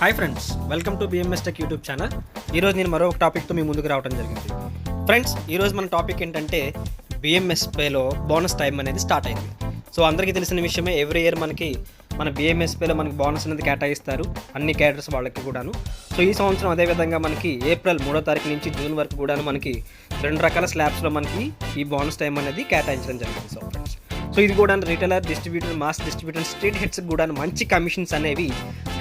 Hi friends, welcome to BMS tech YouTube channel. ఈరోజు నేను మరో టాపిక్తో మీ ముందుకు రావడం జరిగింది. ఫ్రెండ్స్, ఈరోజు మన టాపిక్ ఏంటంటే బిఎంఎస్ పేలో బోనస్ టైం అనేది స్టార్ట్ అయింది. సో అందరికీ తెలిసిన విషయమే, ఎవ్రీ ఇయర్ మన బిఎంఎస్ పేలో మనకి బోనస్ అనేది కేటాయిస్తారు అన్ని క్యాడర్స్ వాళ్ళకి కూడాను. సో ఈ సంవత్సరం అదేవిధంగా మనకి ఏప్రిల్ 3వ తారీఖు నుంచి జూన్ వరకు కూడాను మనకి 2 రకాల స్లాబ్స్లో మనకి ఈ బోనస్ టైం అనేది కేటాయించడం జరిగింది. సో ఫ్రెండ్స్, సో ఇది కూడా retailer, distributor, mass distributor, street హెడ్స్కి కూడా మంచి కమిషన్స్ అనేవి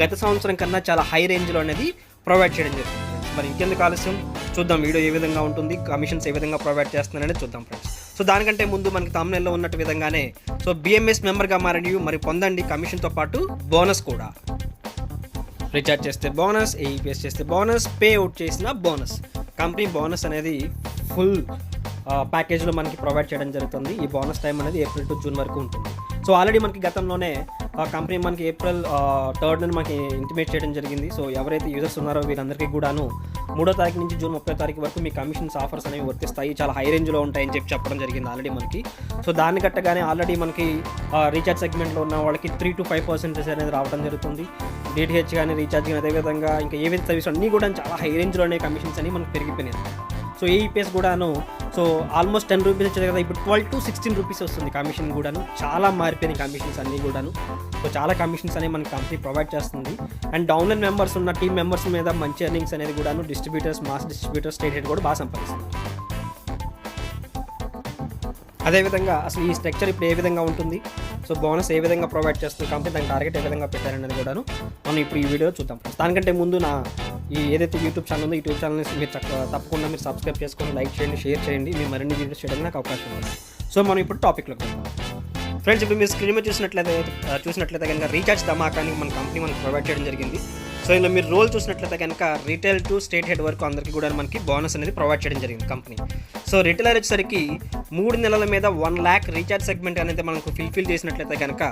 గత సంవత్సరం కన్నా చాలా హై రేంజ్లో అనేది ప్రొవైడ్ చేయడం జరుగుతుంది. మరి ఇంకెందుకు ఆలస్యం, చూద్దాం వీడియో ఏ విధంగా ఉంటుంది, కమిషన్స్ ఏ విధంగా ప్రొవైడ్ చేస్తున్నారనేది చూద్దాం ఫ్రెండ్స్. సో దానికంటే ముందు మనకి thumbnail-లో ఉన్నట్టు విధంగానే సో బిఎంఎస్ మెంబర్గా మారండి, మరి పొందండి కమిషన్తో పాటు బోనస్ కూడా. రీఛార్జ్ చేస్తే బోనస్, ఏఈపీఎస్ చేస్తే బోనస్, పే అవుట్ చేసిన బోనస్. కంపెనీ బోనస్ అనేది ఫుల్ ప్యాకేజ్లో మనకి ప్రొవైడ్ చేయడం జరుగుతుంది. ఈ బోనస్ టైం అనేది ఏప్రిల్ టు జూన్ వరకు ఉంటుంది. సో ఆల్రెడీ మనకి గతంలోనే కంపెనీ మనకి ఏప్రిల్ 3rd మనకి ఇంటిమేట్ చేయడం జరిగింది. సో ఎవరైతే యూజర్స్ ఉన్నారో వీరందరికీ కూడాను 3వ తారీఖు నుంచి జూన్ 30వ తారీఖు వరకు మీ కమిషన్స్ ఆఫర్స్ అనేవి వర్తిస్తాయి, చాలా హై రేంజ్లో ఉంటాయని చెప్పడం జరిగింది ఆల్రెడీ మనకి. సో దాన్ని కట్టగానే ఆల్రెడీ మనకి రీఛార్జ్ సెగ్మెంట్లో ఉన్న వాళ్ళకి 3 to 5% అనేది రావడం జరుగుతుంది. డిటిహెచ్ కానీ, రీఛార్జ్ కానీ, అదేవిధంగా ఇంకా ఏవైతే సర్వీస్ అన్నీ కూడా చాలా హై రేంజ్లోనే కమిషన్స్ అని మనకు పెరిగిపోయినాయి. సో ఏఈపీఎస్ కూడాను సో ఆల్మోస్ట్ 10 రూపీస్ వచ్చేది కదా, ఇప్పుడు 12 to 16 రూపీస్ వస్తుంది కమిషన్ కూడాను. చాలా మారిపోయినాయి కమిషన్స్ అన్నీ కూడాను. సో చాలా కమిషన్స్ అనేవి మన కంపెనీ ప్రొవైడ్ చేస్తుంది. అండ్ డౌన్లైన్ మెంబర్స్ ఉన్న టీమ్ మెంబర్స్ మీద మంచి ఎర్నింగ్స్ అనేది కూడాను distributors, mass distributors, state head కూడా బాగా సంపాదిస్తుంది. అదేవిధంగా అసలు ఈ స్ట్రక్చర్ ఇప్పుడు ఏ విధంగా ఉంటుంది, సో బోనస్ ఏ విధంగా ప్రొవైడ్ చేస్తుంది కంపెనీ, దాని టార్గెట్ ఏ విధంగా పెట్టారనేది కూడాను మనం ఇప్పుడు ఈ వీడియో చూద్దాం. దానికంటే ముందు నా ఏదైతే యూట్యూబ్ ఛానల్ ఉందో యూట్యూబ్ ఛానల్ని మీరు తప్పకుండా మీరు సబ్స్క్రైబ్ చేసుకొని లైక్ చేయండి, షేర్ చేయండి, మీ మరిన్ని వీడియోస్ చేయడానికి నాకు అవకాశం ఉంది. సో మనం ఇప్పుడు టాపిక్లోకి వెళ్దాం. ఫ్రెండ్స్, ఇప్పుడు మీరు స్క్రీన్ మీద చూసినట్లయితే కనుక రీఛార్జ్ ధమాకాని మన కంపెనీ మనకు ప్రొవైడ్ చేయడం జరిగింది. సో ఇందులో మీరు రోల్ చూసినట్లయితే కనుక రీటైల్ టు స్టేట్ హెడ్ వరకు అందరికీ కూడా మనకి బోనస్ అనేది ప్రొవైడ్ చేయడం జరిగింది కంపెనీ. సో రిటైలర్ వచ్చేసరికి 3 నెలల మీద 1 lakh రీఛార్జ్ సెగ్మెంట్ అనేది మనకు ఫిల్ చేసినట్లయితే కనుక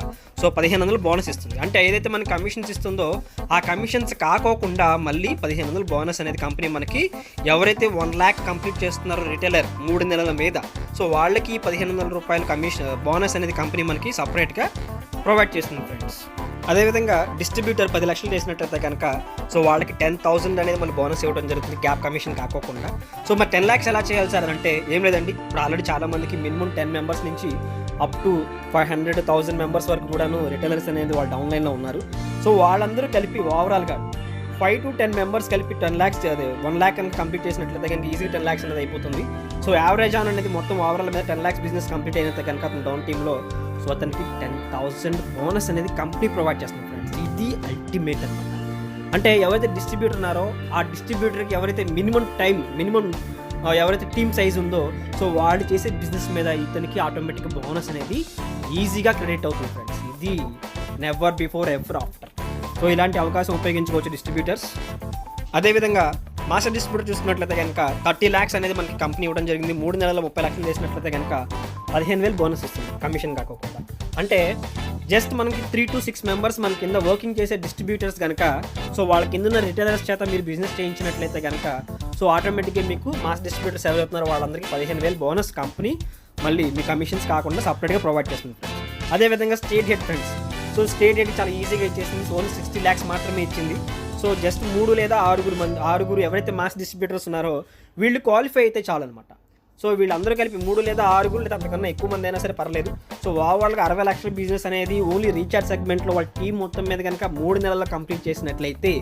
సో 1500 బోనస్ ఇస్తుంది. అంటే ఏదైతే మనకి కమిషన్స్ ఇస్తుందో ఆ కమిషన్స్ కాకోకుండా మళ్ళీ 1500 బోనస్ అనేది కంపెనీ మనకి ఎవరైతే 1 lakh కంప్లీట్ చేస్తున్నారో రిటైలర్ 3 నెలల మీద, సో వాళ్ళకి 1500 రూపాయల కమిషన్ బోనస్ అనేది కంపెనీ మనకి సపరేట్గా ప్రొవైడ్ చేస్తుంది ఫ్రెండ్స్. అదేవిధంగా డిస్ట్రిబ్యూటర్ 10 లక్షలు చేసినట్లయితే కనుక సో వాళ్ళకి 10,000 అనేది మన బోనస్ ఇవ్వడం జరుగుతుంది, గ్యాప్ కమిషన్ కాకోకుండా. సో మరి 10 lakhs ఎలా చేయాలి సార్ అంటే ఏం లేదండి, ఇప్పుడు ఆల్రెడీ చాలా మందికి మినిమం 10 members నుంచి అప్ టు 500,000 members వరకు కూడాను రిటైలర్స్ అనేది వాళ్ళు డౌన్లైన్లో ఉన్నారు. సో వాళ్ళందరూ కలిపి ఓవరాల్గా 5 to 10 members కలిపి 10 lakhs, అదే 1 lakh అని కంప్లీట్ చేసినట్లయితే కనుక ఈజీ 10 lakhs అనేది అయిపోతుంది. సో యావరేజ్ ఆన్ అనేది మొత్తం ఓవరాల్ మీద 10 lakhs బిజినెస్ కంప్లీట్ అయినట్టు కనుక అతను డౌన్ టీంలో సో అతనికి 10,000 బోనస్ అనేది కంపెనీ ప్రొవైడ్ చేస్తుంది ఫ్రెండ్స్. ఇది అల్టిమేట్ అనమాట. అంటే ఎవరైతే డిస్ట్రిబ్యూటర్ ఉన్నారో ఆ డిస్ట్రిబ్యూటర్కి ఎవరైతే మినిమం ఎవరైతే టీమ్ సైజ్ ఉందో సో వాళ్ళు చేసే బిజినెస్ మీద ఇతనికి ఆటోమేటిక్గా బోనస్ అనేది ఈజీగా క్రెడిట్ అవుతుంది ఫ్రెండ్స్. ఇది never before ever after. So ఇలాంటి అవకాశం ఉపయోగించుకోవచ్చు డిస్ట్రిబ్యూటర్స్. అదేవిధంగా మాస్టర్ డిస్ట్రిబ్యూటర్ చూసుకున్నట్లయితే కనుక 30 lakhs అనేది మనకి కంపెనీ ఇవ్వడం జరిగింది. 3 నెలల 30 లక్షలు చేసినట్లయితే కనుక 15,000 బోనస్ ఇస్తుంది కమిషన్ కాకోకుండా. అంటే జస్ట్ మనకి 3 to 6 members మన కింద వర్కింగ్ చేసే డిస్ట్రిబ్యూటర్స్ కనుక సో వాళ్ళ కింద ఉన్న రిటైలర్స్ చేత మీరు బిజినెస్ చేయించినట్లయితే కనుక సో ఆటోమేటిక్గా మీకు మాస్ డిస్ట్రిబ్యూటర్స్ ఎవరైతున్నారో వాళ్ళందరికీ 15,000 బోనస్ కంపెనీ మళ్ళీ మీ కమిషన్స్ కాకుండా సపరేట్గా ప్రొవైడ్ చేస్తుంది. అదేవిధంగా state head friends, so state head చాలా ఈజీగా ఇచ్చేసింది. సో ఓన్లీ 60 lakhs మాత్రమే ఇచ్చింది. సో జస్ట్ 3 లేదా 6 ఎవరైతే మాస్ డిస్ట్రిబ్యూటర్స్ ఉన్నారో వీళ్ళు క్వాలిఫై అయితే చాలన్నమాట. సో వీళ్ళందరూ కలిపి 3 లేదా 6 లేదా అంతకన్నా ఎక్కువ మంది అయినా సరే పర్లేదు. సో వాళ్ళకి 60 లక్షల బిజినెస్ అనేది ఓన్లీ రీఛార్జ్ సెగ్మెంట్లో వాళ్ళ టీం మొత్తం మీద కనుక 3 నెలల్లో కంప్లీట్ చేసినట్లయితే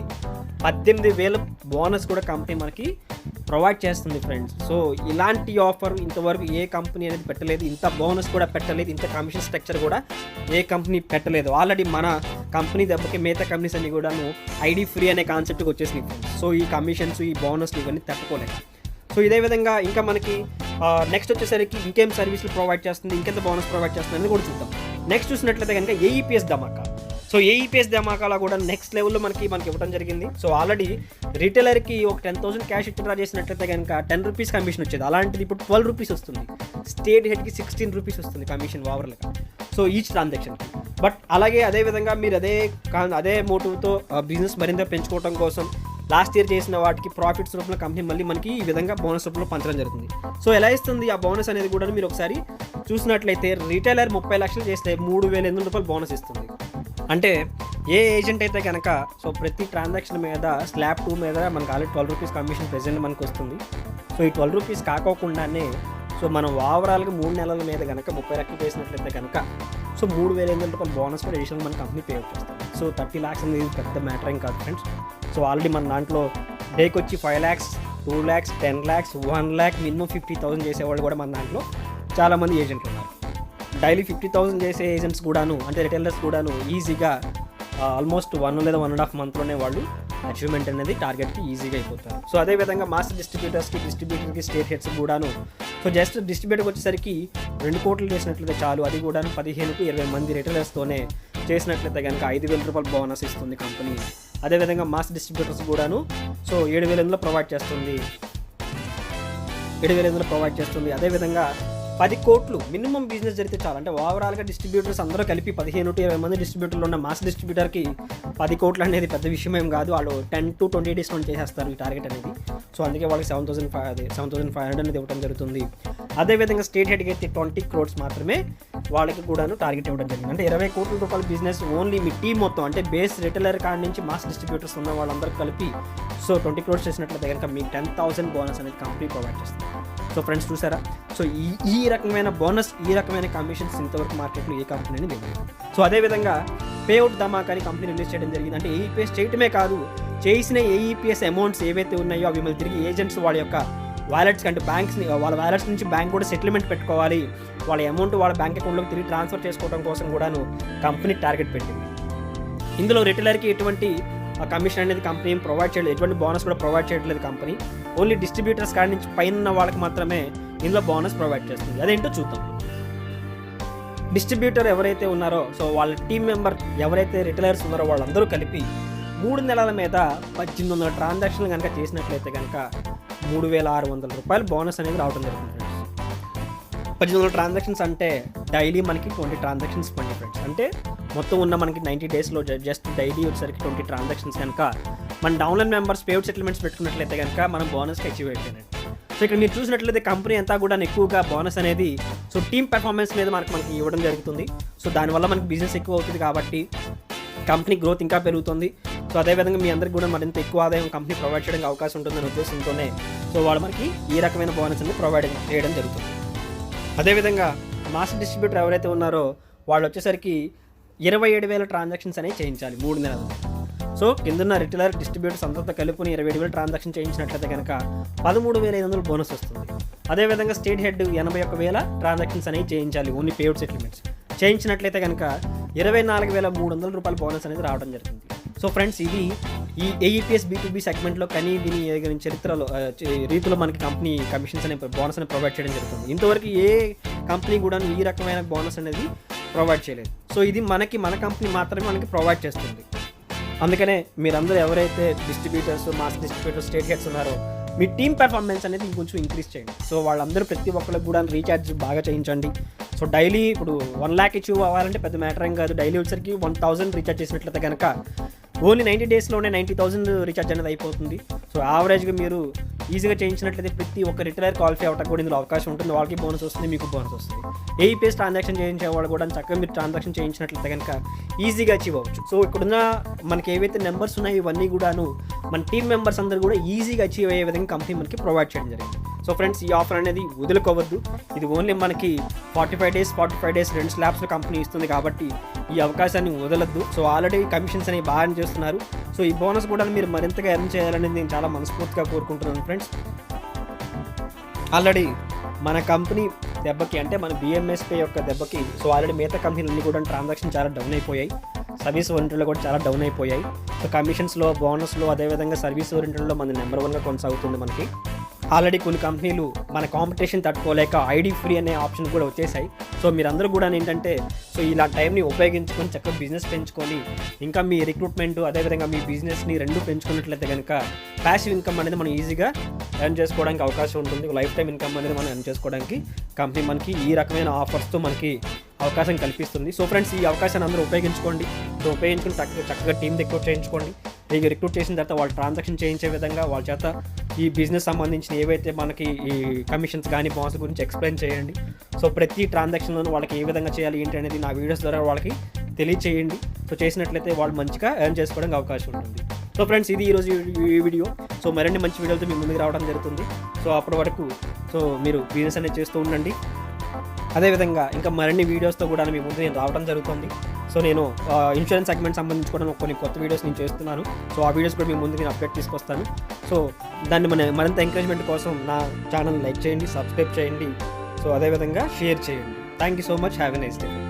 18,000 బోనస్ కూడా కంపెనీ మనకి ప్రొవైడ్ చేస్తుంది ఫ్రెండ్స్. సో ఇలాంటి ఆఫర్ ఇంతవరకు ఏ కంపెనీ అనేది పెట్టలేదు, ఇంత బోనస్ కూడా పెట్టలేదు, ఇంత కమిషన్ స్ట్రక్చర్ కూడా ఏ కంపెనీ పెట్టలేదు. ఆల్రెడీ మన కంపెనీ దెబ్బకి మిగతా కంపెనీస్ అన్ని కూడాను ఐడి ఫ్రీ అనే కాన్సెప్ట్కి వచ్చేసినాయి ఫ్రెండ్స్. సో ఈ కమిషన్స్, ఈ బోనస్ ఇవన్నీ తట్టుకోలేదు. సో ఇదే విధంగా ఇంకా మనకి నెక్స్ట్ వచ్చేసరికి ఇంకేం సర్వీసులు ప్రొవైడ్ చేస్తుంది, ఇంకెంత బోనస్ ప్రొవైడ్ చేస్తుంది అనేది కూడా చూద్దాం. నెక్స్ట్ చూసినట్లయితే కనుక ఏఈపీఎస్ ధమాకా. సో ఏఈపీఎస్ ధమాకాలో కూడా నెక్స్ట్ లెవెల్లో మనకి ఇవ్వడం జరిగింది. సో ఆల్రెడీ రిటైలర్కి ఒక 10,000 క్యాష్ విత్డ్రా చేసినట్లయితే కనుక 10 రూపీస్ కమిషన్ వచ్చేది, అలాంటిది ఇప్పుడు 12 రూపీస్ వస్తుంది. స్టేట్ హెడ్కి 16 రూపీస్ వస్తుంది కమిషన్ ఓవరాల్గా, సో ఈచ్ ట్రాన్సాక్షన్కి. బట్ అలాగే అదేవిధంగా మీరు అదే మోటివ్తో బిజినెస్ మరింత పెంచుకోవడం కోసం లాస్ట్ ఇయర్ చేసిన వాటికి ప్రాఫిట్స్ రూపంలో కంపెనీ మళ్ళీ మనకి ఈ విధంగా బోనస్ రూపంలో పంచడం జరుగుతుంది. సో ఎలా ఇస్తుంది ఆ బోనస్ అనేది కూడా మీరు ఒకసారి చూసినట్లయితే రిటైలర్ 30 లక్షలు చేస్తే 3,800 రూపాయలు బోనస్ ఇస్తుంది. అంటే ఏ ఏజెంట్ అయితే కనుక సో ప్రతి ట్రాన్సాక్షన్ మీద స్లాబ్ 2 మీద మనకు ఆల్రెడీ 12 రూపీస్ కమిషన్ ప్రెజెంట్ మనకు వస్తుంది. సో ఈ 12 రూపీస్ కాకోకుండానే సో మనం ఓవరాల్గా 3 నెలల మీద కనుక 30 లక్షలు వేసినట్లయితే కనుక సో 3,800 రూపాయలు బోనస్ కూడా అడిషనల్ మన కంపెనీ పే అవుట్ చేస్తాం. సో 30 lakhs అనేది పెద్ద మ్యాటర్ ఏం కాదు ఫ్రెండ్స్. సో ఆల్రెడీ మన దాంట్లో డేకి వచ్చి 5 lakhs, 2 lakhs, 10 lakhs, 1 lakh minimum 50,000 చేసేవాళ్ళు కూడా మన దాంట్లో చాలామంది ఏజెంట్లు ఉన్నారు. డైలీ 50,000 చేసే ఏజెంట్స్ కూడాను అంటే రిటైలర్స్ కూడాను ఈజీగా ఆల్మోస్ట్ 1 లేదా 1.5 monthలోనే వాళ్ళు అచీవ్మెంట్ అనేది టార్గెట్కి ఈజీగా అయిపోతారు. సో అదేవిధంగా మాస్టర్ డిస్ట్రిబ్యూటర్కి స్టేట్ హెడ్స్ కూడాను సో జస్ట్ డిస్ట్రిబ్యూటర్కి వచ్చేసరికి 2 కోట్లు చేసినట్లయితే చాలు, అది కూడా 15-20 మంది రిటైలర్స్తోనే చేసినట్లయితే కనుక 5,000 రూపాయలు బోనస్ ఇస్తుంది కంపెనీ. అదేవిధంగా మాస్టర్ డిస్ట్రిబ్యూటర్స్ కూడాను సో 7,800 ప్రొవైడ్ చేస్తుంది. అదేవిధంగా 10 కోట్లు మినిమం బిజినెస్ జరిగితే చాలు. అంటే ఓవరాల్గా డిస్ట్రిబ్యూటర్స్ అందరూ కలిపి 15-20 మంది డిస్ట్రిబ్యూటర్లు ఉన్న మాస్ డిస్ట్రిబ్యూటర్కి 10 కోట్లు అనేది పెద్ద విషయం ఏం కాదు. వాళ్ళు 10-20 డిస్కౌంట్ చేసేస్తారు ఈ టార్గెట్ అనేది. సో అందుకే వాళ్ళకి 7,500 అనేది ఇవ్వడం జరుగుతుంది. అదేవిధంగా స్టేట్ హెడ్కి అయితే 20 crores మాత్రమే వాళ్ళకి కూడాను టార్గెట్ ఇవ్వడం జరిగింది. అంటే 20 కోట్ల రూపాయల బిజినెస్ ఓన్లీ మీ టీం మొత్తం అంటే బేస్ రిటైలర్ కాడ నుంచి మాస్ డిస్ట్రిబ్యూటర్స్ ఉన్న వాళ్ళందరూ కలిపి సో 20 crores చేసినట్లయితే కనుక మీకు 10,000 బోనస్ అనేది కంపెనీ ప్రొవైడ్ చేస్తుంది. సో ఫ్రెండ్స్ చూసారా, సో ఈ రకమైన బోనస్, ఈ రకమైన కమిషన్స్ ఇంతవరకు మార్కెట్లో ఏ కంపెనీ అనేది లేదు. సో అదేవిధంగా పేఅవుట్ ధమాకాని కంపెనీ రిలీజ్ చేయడం జరిగింది. అంటే ఏఈపీఎస్ చేయటమే కాదు, చేసిన ఏఈపీఎస్ అమౌంట్స్ ఏవైతే ఉన్నాయో అవి మళ్ళీ తిరిగి ఏజెంట్స్ వాళ్ళ యొక్క వ్యాలెట్స్ అంటే బ్యాంక్స్ని వాళ్ళ వ్యాలెట్స్ నుంచి బ్యాంక్ కూడా సెటిల్మెంట్ పెట్టుకోవాలి, వాళ్ళ అమౌంట్ వాళ్ళ బ్యాంక్ అకౌంట్లోకి తిరిగి ట్రాన్స్ఫర్ చేసుకోవడం కోసం కూడాను కంపెనీ టార్గెట్ పెట్టింది. ఇందులో రిటైలర్కి ఎటువంటి కమిషన్ అనేది కంపెనీ ప్రొవైడ్ చేయలేదు, ఎటువంటి బోనస్ కూడా ప్రొవైడ్ చేయట్లేదు కంపెనీ. ఓన్లీ డిస్ట్రిబ్యూటర్స్ కాడి నుంచి పైన వాళ్ళకి మాత్రమే ఇందులో బోనస్ ప్రొవైడ్ చేస్తుంది. అదేంటో చూద్దాం. డిస్ట్రిబ్యూటర్ ఎవరైతే ఉన్నారో సో వాళ్ళ టీం మెంబర్ ఎవరైతే రిటైలర్స్ ఉన్నారో వాళ్ళందరూ కలిపి 3 నెలల మీద 1,800 ట్రాన్సాక్షన్లు కనుక చేసినట్లయితే కనుక 3,600 రూపాయలు బోనస్ అనేది రావడం జరుగుతుంది ఫ్రెండ్స్. 1,800 ట్రాన్సాక్షన్స్ అంటే డైలీ మనకి 20 ట్రాన్సాక్షన్స్ పండి ఫ్రెండ్స్. అంటే మొత్తం ఉన్న మనకి 90 daysలో జస్ట్ డైలీ వచ్చేసరికి 20 ట్రాన్సాక్షన్స్ కనుక మన డౌన్లైన్ మెంబర్స్ పేఅవుట్ సెటిల్మెంట్స్ పెట్టుకున్నట్లయితే కనుక మనం బోనస్కి అచీవ్ అయిపోయినట్టు. సో ఇక్కడ మీరు చూసినట్లయితే కంపెనీ అంతా కూడా ఎక్కువగా బోనస్ అనేది సో టీమ్ పెర్ఫార్మెన్స్ మీద మనకి ఇవ్వడం జరుగుతుంది. సో దానివల్ల మనకి బిజినెస్ ఎక్కువ అవుతుంది కాబట్టి కంపెనీ గ్రోత్ ఇంకా పెరుగుతుంది. సో అదేవిధంగా మీ అందరికి కూడా మరింత ఎక్కువ ఆదాయం కంపెనీ ప్రొవైడ్ చేయడానికి అవకాశం ఉంటుందనే ఉద్దేశంతోనే సో వాళ్ళు మనకి ఈ రకమైన బోనస్ అనేది ప్రొవైడ్ చేయడం జరుగుతుంది. అదేవిధంగా మాస్ డిస్ట్రిబ్యూటర్ ఎవరైతే ఉన్నారో వాళ్ళు వచ్చేసరికి 27,000 ట్రాన్సాక్షన్స్ అనేవి చేయించాలి 3 నెలలు. సో కిందన్న రిటైలర్ డిస్ట్రిబ్యూటర్స్ అందరితో కలుపుని 27,000 ట్రాన్సాక్షన్ చేయించినట్లయితే కనుక 13,500 బోనస్ వస్తుంది. అదేవిధంగా స్టేట్ హెడ్ 81,000 ట్రాన్సాక్షన్స్ అనేవి చేయించాలి ఓన్లీ పేఅవుట్ సెటిల్మెంట్స్ చేయించినట్లయితే కనుక 24,300 రూపాయల బోనస్ అనేది రావడం జరుగుతుంది. సో ఫ్రెండ్స్ ఇది ఈ ఏఈపీఎస్ B2B సెగ్మెంట్లో కానీ దీని చరిత్రలో రీతిలో మనకి కంపెనీ కమిషన్స్ అనే బోనస్ అనేది ప్రొవైడ్ చేయడం జరుగుతుంది. ఇంతవరకు ఏ కంపెనీ కూడా ఈ రకమైన బోనస్ అనేది ప్రొవైడ్ చేయలేదు. సో ఇది మన కంపెనీ మాత్రమే మనకి ప్రొవైడ్ చేస్తుంది. అందుకనే మీరందరూ ఎవరైతే distributors mass distributors state heads ఉన్నారో మీ టీమ్ పెర్ఫార్మెన్స్ అనేది ఇంకొంచెం ఇంక్రీజ్ చేయండి. సో వాళ్ళందరూ ప్రతి ఒక్కరికి కూడా రీఛార్జ్ బాగా చేయించండి. సో డైలీ ఇప్పుడు 1 lakh అచీవ్ అవ్వాలంటే పెద్ద మ్యాటర్ ఏం కాదు. డైలీ వచ్చేసరికి 1,000 రీఛార్జ్ చేసినట్లయితే కనుక ఓన్లీ 90 daysలోనే 90,000 రీఛార్జ్ అనేది అయిపోతుంది. సో యావరేజ్గా మీరు ఈజీగా చేయించినట్లయితే ప్రతి ఒక్క రిటైలర్ క్వాలిఫై అవ్వడానికి కూడా ఇందులో అవకాశం ఉంటుంది. వాళ్ళకి బోనస్ వస్తుంది, మీకు బోనస్ వస్తుంది. ఏఈపీఎస్ ట్రాన్సాక్షన్ చేయించే వాళ్ళు కూడా చక్కగా మీరు ట్రాన్సాక్షన్ చేయించినట్లయితే కనుక ఈజీగా అచీవ్ అవ్వచ్చు. సో ఇక్కడున్న మనకి ఏవైతే నెంబర్స్ ఉన్నాయో ఇవన్నీ కూడాను మన టీం మెంబర్స్ అందరూ కూడా ఈజీగా అచీవ్ అయ్యే విధంగా కంపెనీ మనకి ప్రొవైడ్ చేయడం జరిగింది. సో ఫ్రెండ్స్ ఈ ఆఫర్ అనేది వదులుకోవద్దు. ఇది ఓన్లీ మనకి 45 days 2 స్లాబ్స్లో కంపెనీ ఇస్తుంది కాబట్టి ఈ అవకాశాన్ని వదలద్దు. సో ఆల్రెడీ కమిషన్స్ అనేవి బాగా చేస్తున్నారు. సో ఈ బోనస్ కూడా మీరు మరింతగా ఎర్న్ చేయాలనేది నేను చాలా మనస్ఫూర్తిగా కోరుకుంటున్నాను ఫ్రెండ్స్. ఆల్రెడీ మన కంపెనీ దెబ్బకి అంటే మన BMSP యొక్క దెబ్బకి సో ఆల్రెడీ మిగతా కంపెనీలన్నీ కూడా ట్రాన్సాక్షన్ చాలా డౌన్ అయిపోయాయి. సర్వీస్ ఓరియంటెడ్లో కూడా చాలా డౌన్ అయిపోయాయి. సో కమిషన్స్లో బోనస్లో అదేవిధంగా సర్వీస్ ఓరియంటెడ్లో మన నెంబర్ 1గా కొనసాగుతుంది మనకి. ఆల్రెడీ కొన్ని కంపెనీలు మన కాంపిటీషన్ తట్టుకోలేక ఐడి ఫ్రీ అనే ఆప్షన్ కూడా వచ్చేసాయి. సో మీరందరూ కూడా ఏంటంటే సో ఇలా టైంని ఉపయోగించుకొని చక్కగా బిజినెస్ పెంచుకొని ఇంకా మీ రిక్రూట్మెంట్ అదేవిధంగా మీ బిజినెస్ని రెండు పెంచుకున్నట్లయితే కనుక ప్యాసివ్ ఇన్కమ్ అనేది మనం ఈజీగా ఎర్న్ చేసుకోవడానికి అవకాశం ఉంటుంది. లైఫ్ టైం ఇన్కమ్ అనేది మనం ఎర్న్ చేసుకోవడానికి కంపెనీ మనకి ఈ రకమైన ఆఫర్స్తో మనకి అవకాశం కల్పిస్తుంది. సో ఫ్రెండ్స్ ఈ అవకాశాన్ని అందరూ ఉపయోగించుకోండి. సో ఉపయోగించుకుని చక్కగా టీం రిక్రూట్ చేయించుకోండి. మీకు రిక్రూట్ చేసిన తర్వాత వాళ్ళు ట్రాన్సాక్షన్ చేయించే విధంగా వాళ్ళ చేత ఈ బిజినెస్ సంబంధించిన ఏవైతే మనకి ఈ కమిషన్స్ కానీ బోనస్ గురించి ఎక్స్ప్లెయిన్ చేయండి. సో ప్రతి ట్రాన్సాక్షన్లోనూ వాళ్ళకి ఏ విధంగా చేయాలి ఏంటి అనేది నా వీడియోస్ ద్వారా వాళ్ళకి తెలియచేయండి. సో చేసినట్లయితే వాళ్ళు మంచిగా ఎర్న్ చేసుకోవడానికి అవకాశం ఉంటుంది. సో ఫ్రెండ్స్, ఇది ఈరోజు ఈ వీడియో. సో మరిన్ని మంచి వీడియోలతో మీ ముందుకు రావడం జరుగుతుంది. సో అప్పటి వరకు సో మీరు బిజినెస్ అనేది చేస్తూ ఉండండి. అదేవిధంగా ఇంకా మరిన్ని వీడియోస్తో కూడా మీ ముందు నేను రావడం జరుగుతుంది. సో నేను ఇన్సూరెన్స్ సెగ్మెంట్ సంబంధించి కూడా కొన్ని కొత్త వీడియోస్ నేను చేస్తున్నాను. సో ఆ వీడియోస్ కూడా మీ ముందు నేను అప్డేట్ తీసుకొస్తాను. సో దాన్ని మరింత ఎంకరేజ్మెంట్ కోసం నా ఛానల్ లైక్ చేయండి, సబ్స్క్రైబ్ చేయండి. సో అదేవిధంగా షేర్ చేయండి. Thank you so much. Have a nice day.